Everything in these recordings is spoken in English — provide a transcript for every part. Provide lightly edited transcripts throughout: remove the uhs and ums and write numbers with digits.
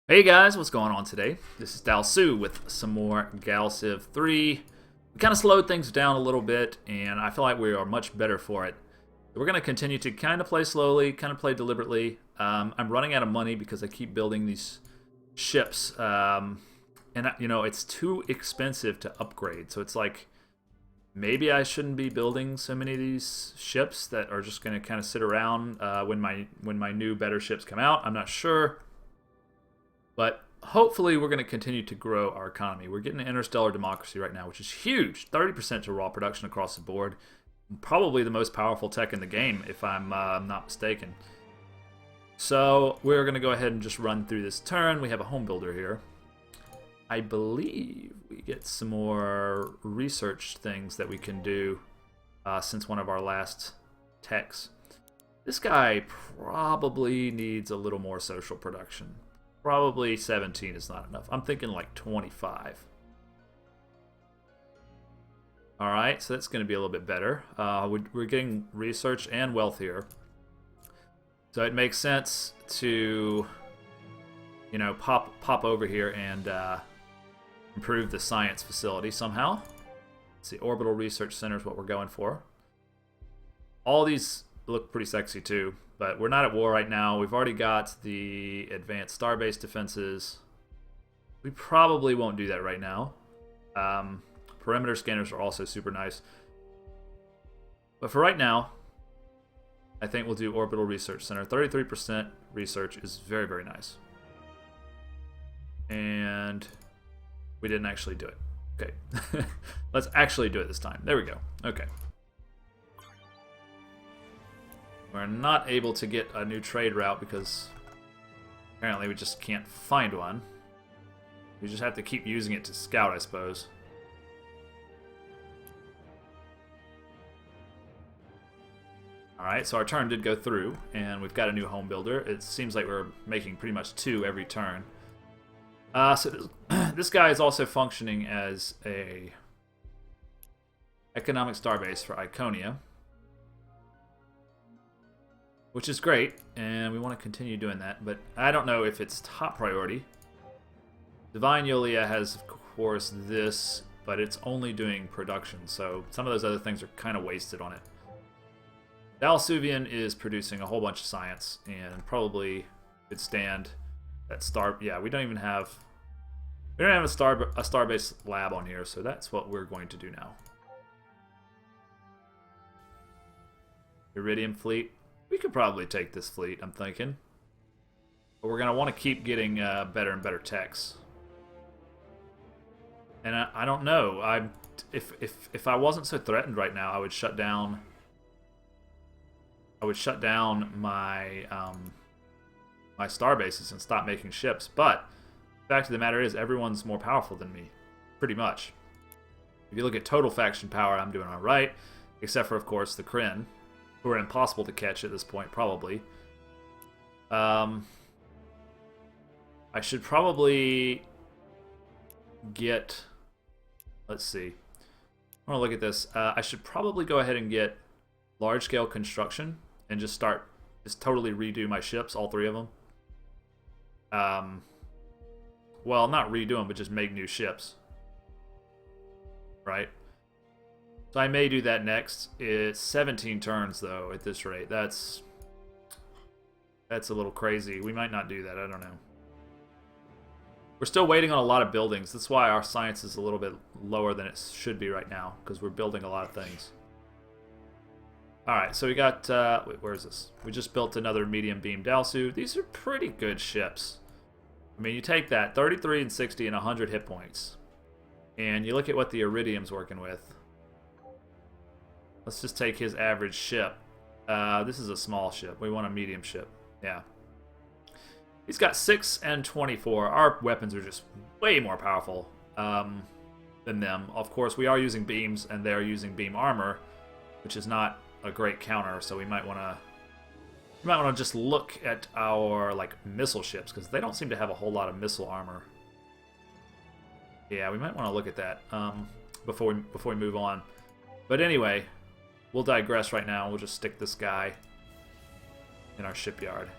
Hey guys, what's going on today? This is Dalsu with some more Gal Civ 3. We kind of slowed things down a little bit, and I feel like we are much better for it. We're going to continue to kind of play slowly, kind of play deliberately. I'm running out of money because I keep building these ships, and you know, it's too expensive to upgrade. So it's like, maybe I shouldn't be building so many of these ships that are just going to kind of sit around when my new better ships come out. I'm not sure. But hopefully we're going to continue to grow our economy. We're getting interstellar democracy right now, which is huge. 30% to raw production across the board. Probably the most powerful tech in the game, if I'm not mistaken. So we're going to go ahead and just run through this turn. We have a home builder here. I believe we get some more research things that we can do since one of our last techs. This guy probably needs a little more social production. Probably 17 is not enough. I'm thinking like 25. Alright, so that's going to be a little bit better. We're getting research and wealth here. So it makes sense to, you know, pop over here and improve the science facility somehow. Let's see, orbital research center is what we're going for. All these look pretty sexy too. But we're not at war right now. We've already got the advanced Starbase defenses. We probably won't do that right now. Perimeter scanners are also super nice. But for right now, I think we'll do Orbital Research Center. 33% research is very, very nice. And we didn't actually do it. Okay. Let's actually do it this time. There we go. Okay. We're not able to get a new trade route because apparently we just can't find one. We just have to keep using it to scout, I suppose. Alright, so our turn did go through, and we've got a new home builder. It seems like we're making pretty much 2 every turn. So this guy is also functioning as a economic starbase for Iconia, which is great, and we want to continue doing that, but I don't know if it's top priority. Divine Yolia has, of course, this, but it's only doing production, so some of those other things are kind of wasted on it. Dalsuvian is producing a whole bunch of science, and probably could stand that star. Yeah, we don't even have a Starbase lab on here, so that's what we're going to do now. Iridium fleet. We could probably take this fleet, I'm thinking. But we're going to want to keep getting better and better techs. And I don't know. If I wasn't so threatened right now, I would shut down. I would shut down my my star bases and stop making ships. But the fact of the matter is, everyone's more powerful than me, pretty much. If you look at total faction power, I'm doing all right, except for, of course, the Kryn, who are impossible to catch at this point, probably. I should probably get... Let's see. I want to look at this. I should probably go ahead and get large-scale construction and just totally redo my ships, all 3 of them. Well, not redo them, but just make new ships. Right? So I may do that next. It's 17 turns, though, at this rate. That's a little crazy. We might not do that. I don't know. We're still waiting on a lot of buildings. That's why our science is a little bit lower than it should be right now, because we're building a lot of things. Alright, so we got... wait, where is this? We just built another medium beam Dalsu. These are pretty good ships. I mean, you take that, 33 and 60 and 100 hit points. And you look at what the Iridium's working with. Let's just take his average ship. This is a small ship. We want a medium ship. Yeah. He's got 6 and 24. Our weapons are just way more powerful than them. Of course, we are using beams, and they're using beam armor, which is not a great counter. So we might want to just look at our missile ships, because they don't seem to have a whole lot of missile armor. Yeah, we might want to look at that before we move on. But anyway. We'll digress right now. We'll just stick this guy in our shipyard.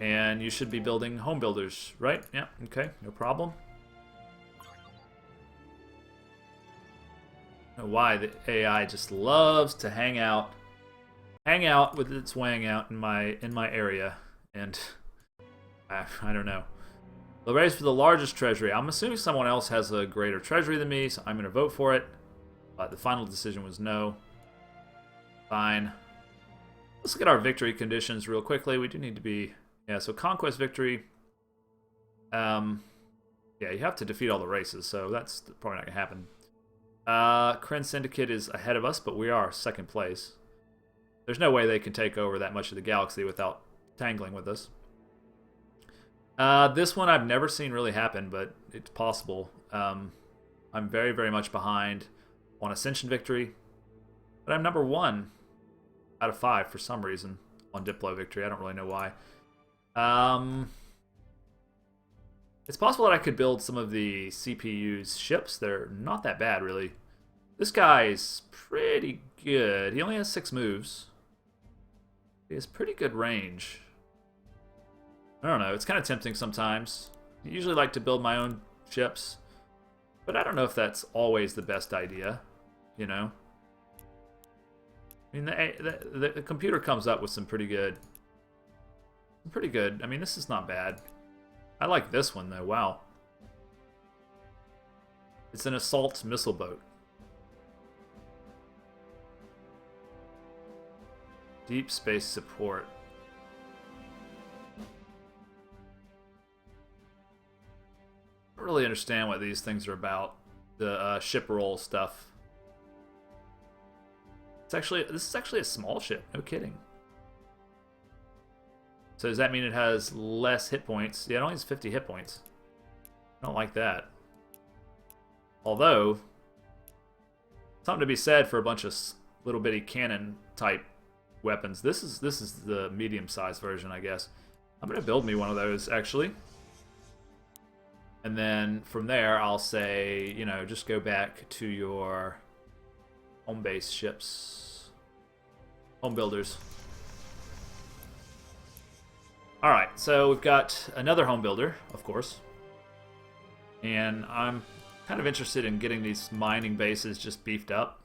And you should be building home builders, right? Yeah, okay, no problem. I don't know why the AI just loves to hang out with its wang out in my area, and I don't know. The race for the largest treasury. I'm assuming someone else has a greater treasury than me, so I'm going to vote for it. But the final decision was no. Fine. Let's look at our victory conditions real quickly. We do need to be... Yeah, so conquest victory. Yeah, you have to defeat all the races, so that's probably not going to happen. Kryn Syndicate is ahead of us, but we are second place. There's no way they can take over that much of the galaxy without tangling with us. This one I've never seen really happen, but it's possible. I'm very, very much behind on Ascension victory, but I'm number 1 out of 5 for some reason on Diplo victory. I don't really know why. It's possible that I could build some of the CPU's ships. They're not that bad, really. This guy's pretty good. He only has 6 moves. He has pretty good range. I don't know. It's kind of tempting sometimes. I usually like to build my own ships, but I don't know if that's always the best idea, you know? I mean, the computer comes up with some pretty good... I mean, this is not bad. I like this one, though. Wow. It's an assault missile boat. Deep space support. I don't really understand what these things are about. The ship roll stuff. This is actually a small ship. No kidding. So does that mean it has less hit points? Yeah, it only has 50 hit points. I don't like that. Although, something to be said for a bunch of little bitty cannon type weapons. This is the medium-sized version, I guess. I'm gonna build me one of those actually, and then from there I'll say, you know, just go back to your home base ships, home builders. All right, so we've got another home builder, of course, and I'm kind of interested in getting these mining bases just beefed up.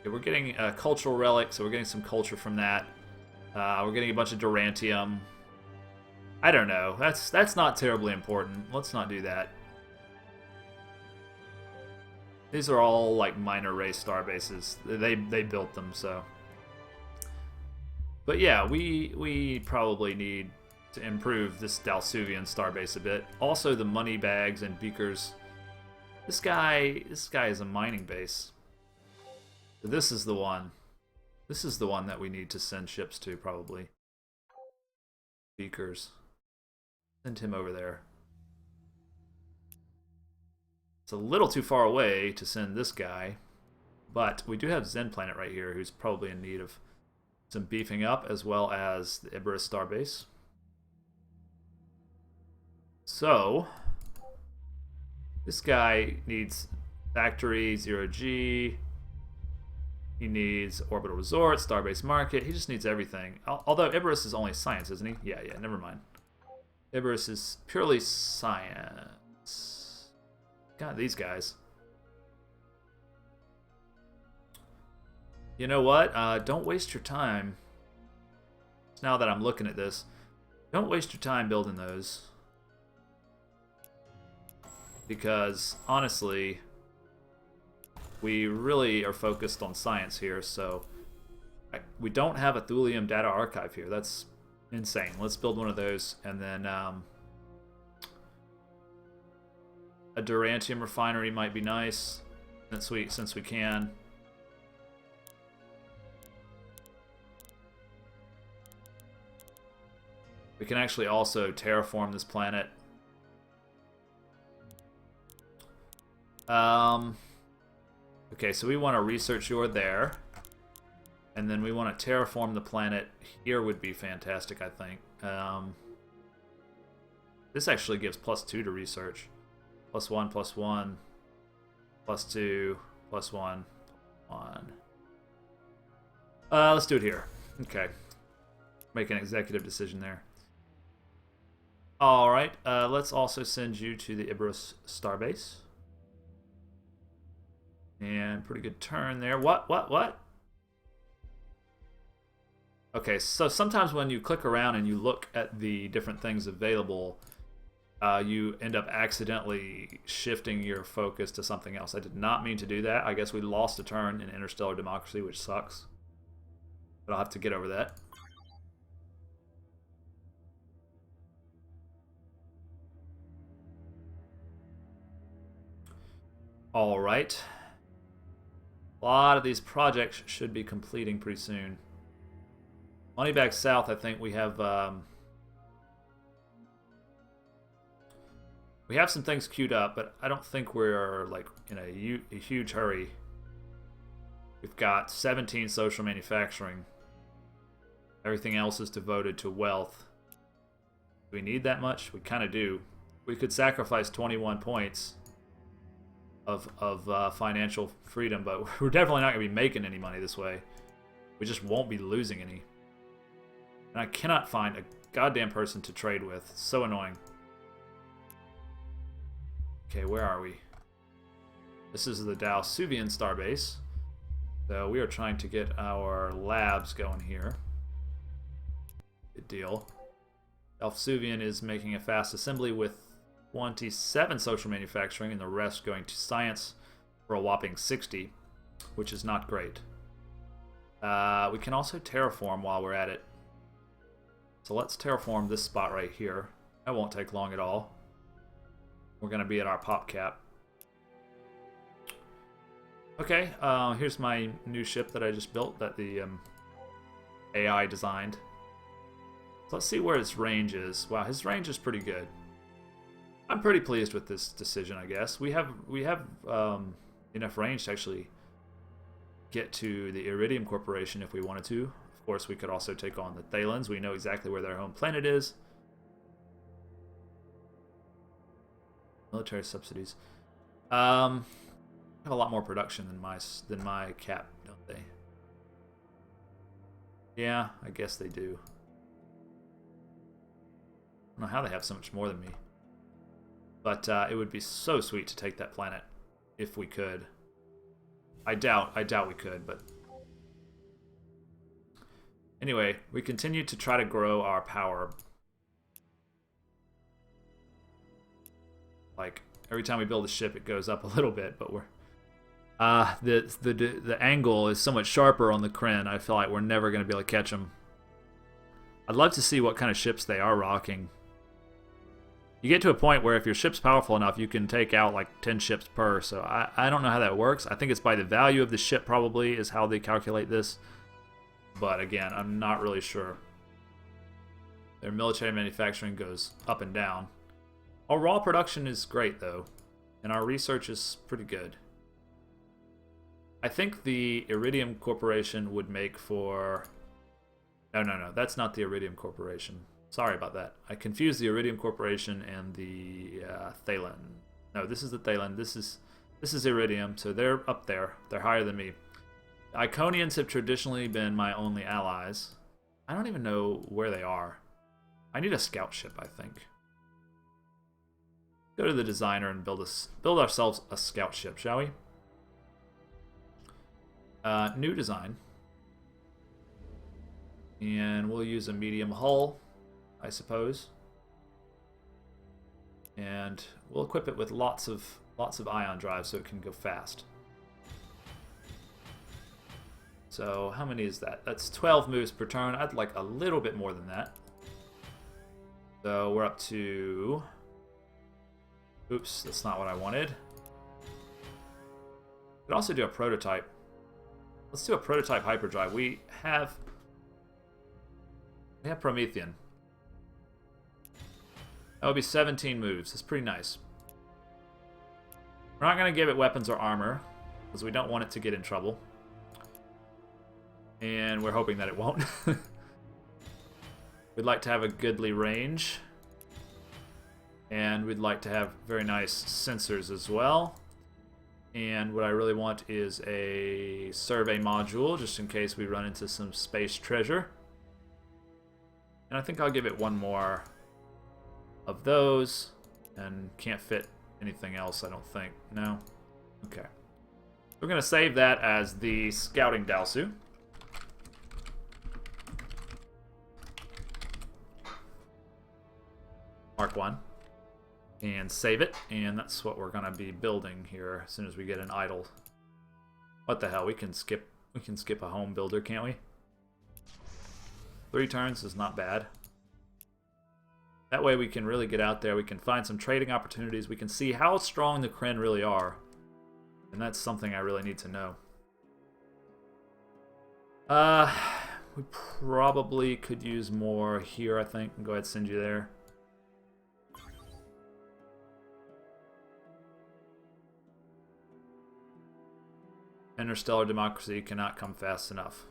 Okay, we're getting a cultural relic, so we're getting some culture from that. We're getting a bunch of Durantium. I don't know. That's not terribly important. Let's not do that. These are all like minor race star bases. They built them, so. But yeah, we probably need to improve this Dalsuvian starbase a bit. Also, the money bags and beakers. This guy is a mining base. This is the one. This is the one that we need to send ships to, probably. Beakers. Send him over there. It's a little too far away to send this guy, but we do have Zen Planet right here, who's probably in need of some beefing up, as well as the Iberus Starbase. So, this guy needs factory, 0G. He needs orbital resort, Starbase market. He just needs everything. Although Iberus is only science, isn't he? Yeah, never mind. Iberus is purely science. God, these guys. You know what? Don't waste your time. Now that I'm looking at this, don't waste your time building those. Because, honestly, we really are focused on science here, so we don't have a Thulium data archive here. That's insane. Let's build one of those, and then a Durantium refinery might be nice, since we can. We can actually also terraform this planet. Okay, so we want to research your there. And then we want to terraform the planet. Here would be fantastic, I think. This actually gives +2 to research. +1, +1, +2, +1, 1. Let's do it here. Okay. make an executive decision there. All right, let's also send you to the Ibris Starbase. And pretty good turn there. What? Okay, so sometimes when you click around and you look at the different things available, you end up accidentally shifting your focus to something else. I did not mean to do that. I guess we lost a turn in Interstellar Democracy, which sucks. But I'll have to get over that. All right. A lot of these projects should be completing pretty soon. Money back south, I think we have some things queued up, but I don't think we're like in a huge hurry. We've got 17 social manufacturing. Everything else is devoted to wealth. Do we need that much? We kind of do. We could sacrifice 21 points of financial freedom, but we're definitely not going to be making any money this way. We just won't be losing any. And I cannot find a goddamn person to trade with. It's so annoying. Okay, where are we? This is the Dalsuvian Starbase. So we are trying to get our labs going here. Good deal. Dalsuvian is making a fast assembly with 27 social manufacturing and the rest going to science for a whopping 60, which is not great. We can also terraform while we're at it. So let's terraform this spot right here. That won't take long at all. We're going to be at our pop cap. Okay, here's my new ship that I just built that the AI designed. So let's see where his range is. Wow, his range is pretty good. I'm pretty pleased with this decision, I guess. We have enough range to actually get to the Iridium Corporation if we wanted to. Of course, we could also take on the Thalans. We know exactly where their home planet is. Military subsidies. Have a lot more production than my cap, don't they? Yeah, I guess they do. I don't know how they have so much more than me. But it would be so sweet to take that planet if we could. I doubt we could, but anyway, we continue to try to grow our power. Like every time we build a ship, it goes up a little bit, but we're the angle is so much sharper on the Kryn. I feel like we're never going to be able to catch them. I'd love to see what kind of ships they are rocking. You get to a point where if your ship's powerful enough, you can take out like 10 ships per. So I don't know how that works. I think it's by the value of the ship probably is how they calculate this. But again, I'm not really sure. Their military manufacturing goes up and down. Our raw production is great though. And our research is pretty good. I think the Iridium Corporation would make for... No, that's not the Iridium Corporation. Sorry about that. I confused the Iridium Corporation and the Thalan. No, this is the Thalan. This is Iridium, so they're up there. They're higher than me. The Iconians have traditionally been my only allies. I don't even know where they are. I need a scout ship, I think. Go to the designer and build ourselves a scout ship, shall we? New design. And we'll use a medium hull, I suppose. And we'll equip it with lots of ion drives so it can go fast. So how many is that? That's 12 moves per turn. I'd like a little bit more than that. So we're up to... Oops, that's not what I wanted. We could also do a prototype. Let's do a prototype hyperdrive. We have Promethean. That would be 17 moves. That's pretty nice. We're not going to give it weapons or armor, because we don't want it to get in trouble. And we're hoping that it won't. We'd like to have a goodly range. And we'd like to have very nice sensors as well. And what I really want is a survey module, just in case we run into some space treasure. And I think I'll give it one more of those. And can't fit anything else, I don't think. No? Okay. We're going to save that as the Scouting Dalsu. Mark 1. And save it. And that's what we're going to be building here as soon as we get an idle. What the hell? We can skip a home builder, can't we? 3 turns is not bad. That way we can really get out there. We can find some trading opportunities. We can see how strong the Kryn really are. And that's something I really need to know. We probably could use more here, I think. Go ahead and send you there. Interstellar democracy cannot come fast enough.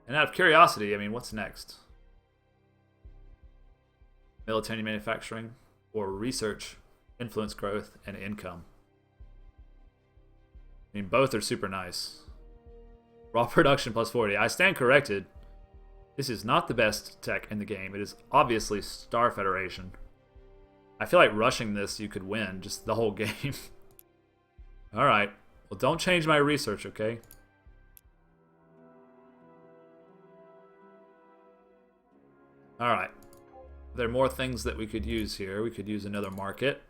And out of curiosity, I mean, what's next? Military manufacturing or research, influence growth, and income. I mean, both are super nice. Raw production plus 40. I stand corrected. This is not the best tech in the game. It is obviously Star Federation. I feel like rushing this, you could win just the whole game. Alright. Well, don't change my research, okay? Alright. There are more things that we could use here. We could use another market.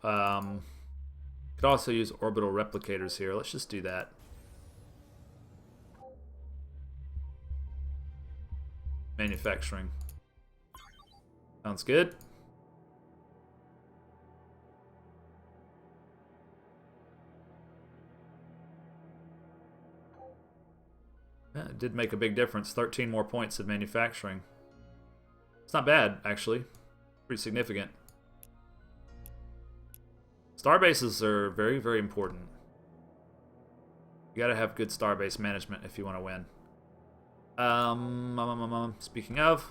Could also use orbital replicators here. Let's just do that. Manufacturing. Sounds good. Yeah, it did make a big difference. 13 more points of manufacturing. It's not bad, actually. Pretty significant. Starbases are very, very important. You gotta have good starbase management if you want to win. Speaking of,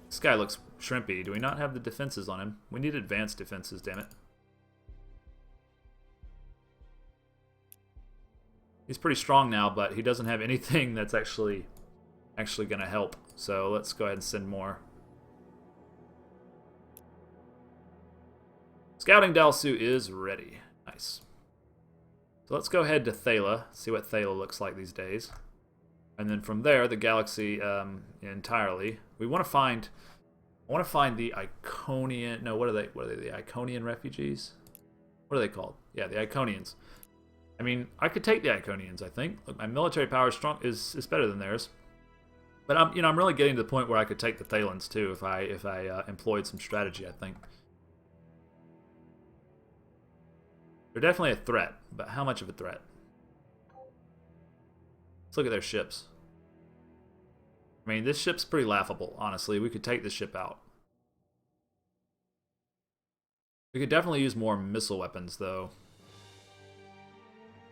this guy looks shrimpy. Do we not have the defenses on him? We need advanced defenses, damn it. He's pretty strong now, but he doesn't have anything that's actually going to help. So let's go ahead and send more. Scouting Dalsu is ready. Nice. So let's go ahead to Thala, see what Thala looks like these days. And then from there, the galaxy entirely. I want to find the Iconian. No, what are they? What are they? The Iconian refugees? What are they called? Yeah, the Iconians. I mean, I could take the Iconians. I think. Look, my military power is better than theirs. But I'm really getting to the point where I could take the Thalans too if I employed some strategy. I think they're definitely a threat, but how much of a threat? Let's look at their ships. I mean, this ship's pretty laughable, honestly. We could take this ship out. We could definitely use more missile weapons, though.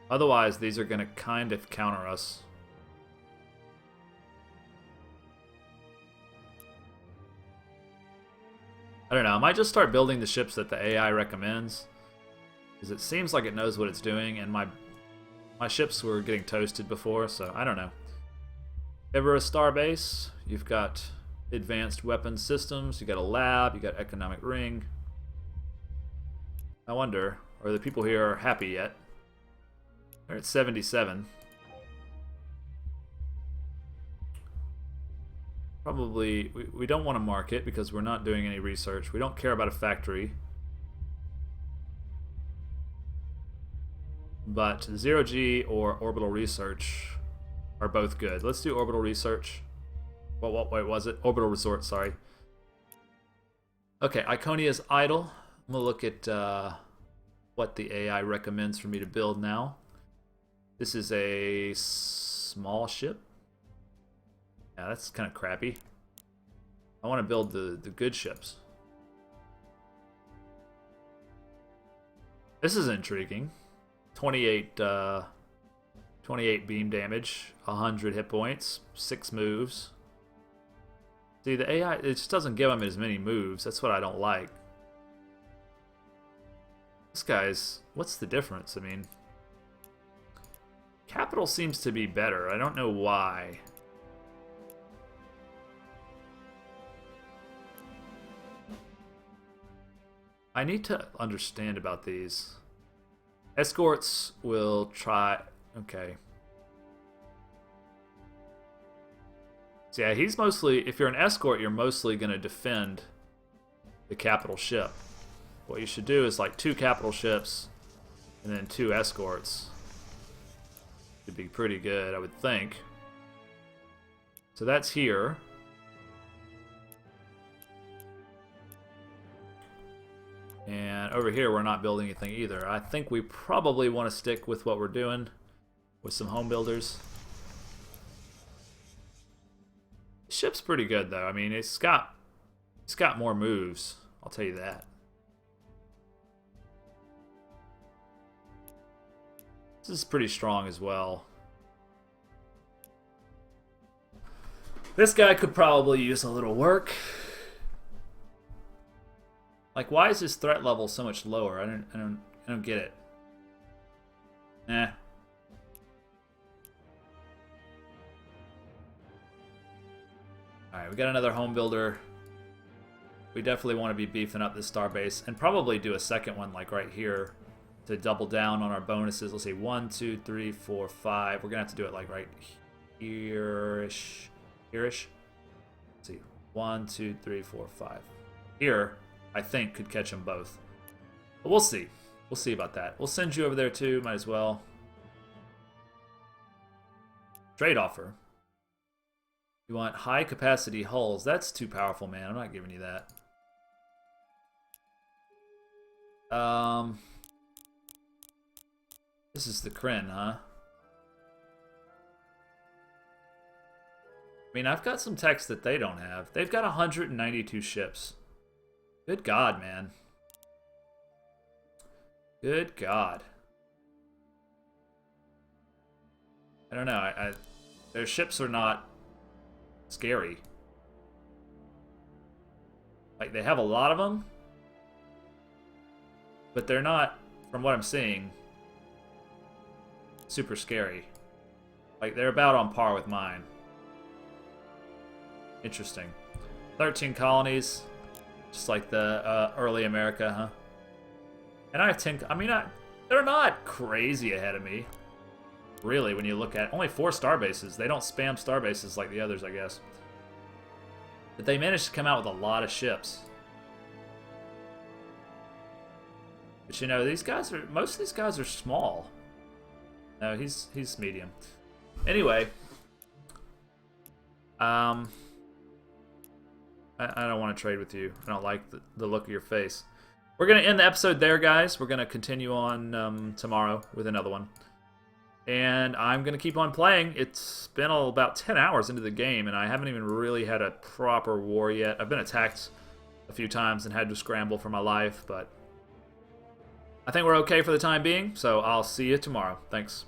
Otherwise, these are going to kind of counter us. I don't know. I might just start building the ships that the AI recommends. Because it seems like it knows what it's doing, and my ships were getting toasted before, so I don't know. Ever a Starbase, you've got advanced weapons systems, you got a lab, you got economic ring. I wonder, are the people here happy yet? They're at 77. Probably, we don't want to market because we're not doing any research. We don't care about a factory. But 0G or orbital research are both good. Let's do orbital research. Well, what wait, was it? Orbital resort, sorry. Okay, Iconia's idle. I'm going to look at what the AI recommends for me to build now. This is a small ship. Yeah, that's kind of crappy. I want to build the good ships. This is intriguing. 28 beam damage, 100 hit points, 6 moves. See, the AI, it just doesn't give him as many moves. That's what I don't like. This guy's... What's the difference? I mean... Capital seems to be better. I don't know why. I need to understand about these. Escorts will try... Okay. So yeah, he's mostly... If you're an escort, you're mostly going to defend the capital ship. What you should do is like 2 capital ships and then 2 escorts. Should be pretty good, I would think. So that's here. And over here, we're not building anything either. I think we probably want to stick with what we're doing with some home builders. The ship's pretty good, though. I mean, it's got more moves. I'll tell you that. This is pretty strong as well. This guy could probably use a little work. Like, why is his threat level so much lower? I don't get it. Eh. Alright, we got another home builder. We definitely want to be beefing up this Starbase and probably do a second one like right here to double down on our bonuses. Let's see, 1, 2, 3, 4, 5. We're gonna have to do it like right here-ish. Here-ish. Let's see, 1, 2, 3, 4, 5. Here, I think, could catch them both. But we'll see. We'll see about that. We'll send you over there too, might as well. Trade offer. You want high capacity hulls. That's too powerful, man. I'm not giving you that. This is the Kryn, huh? I mean, I've got some techs that they don't have. They've got 192 ships. Good God, man. Good God. I don't know. Their ships are not scary. Like, they have a lot of them, but they're not, from what I'm seeing, super scary. Like, they're about on par with mine. Interesting. 13 colonies, just like the early America, huh? And I have 10. I mean, they're not crazy ahead of me, really. When you look at only 4 starbases, they don't spam starbases like the others, I guess. But they managed to come out with a lot of ships. But you know, these guys are, most of these guys are small. No, he's medium. Anyway, I don't want to trade with you. I don't like the look of your face. We're going to end the episode there, guys. We're going to continue on tomorrow with another one. And I'm going to keep on playing. It's been about 10 hours into the game, and I haven't even really had a proper war yet. I've been attacked a few times and had to scramble for my life, but I think we're okay for the time being, so I'll see you tomorrow. Thanks.